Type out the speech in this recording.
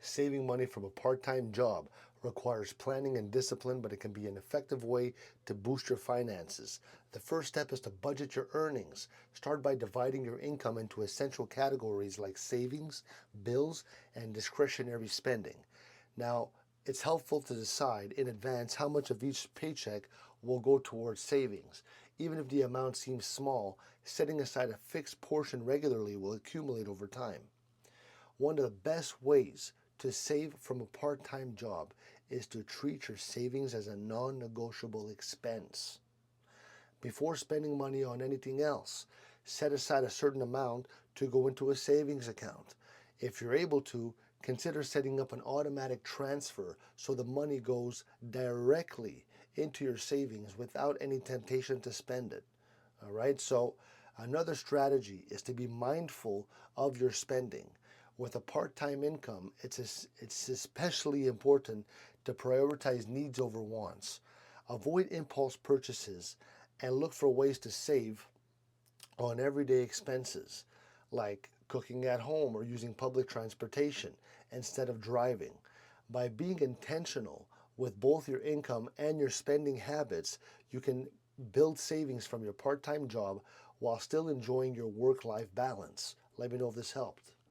Saving money from a part-time job requires planning and discipline, but it can be an effective way to boost your finances. The first step is to budget your earnings. Start by dividing your income into essential categories like savings, bills, and discretionary spending. Now, it's helpful to decide in advance how much of each paycheck will go towards savings. Even if the amount seems small, setting aside a fixed portion regularly will accumulate over time. One of the best ways to save from a part-time job is to treat your savings as a non-negotiable expense. Before spending money on anything else, set aside a certain amount to go into a savings account. If you're able to, consider setting up an automatic transfer so the money goes directly into your savings without any temptation to spend it. All right, so another strategy is to be mindful of your spending. With a part-time income, it's especially important to prioritize needs over wants. Avoid impulse purchases and look for ways to save on everyday expenses like cooking at home or using public transportation instead of driving. By being intentional with both your income and your spending habits, you can build savings from your part time job while still enjoying your work life balance. Let me know if this helped.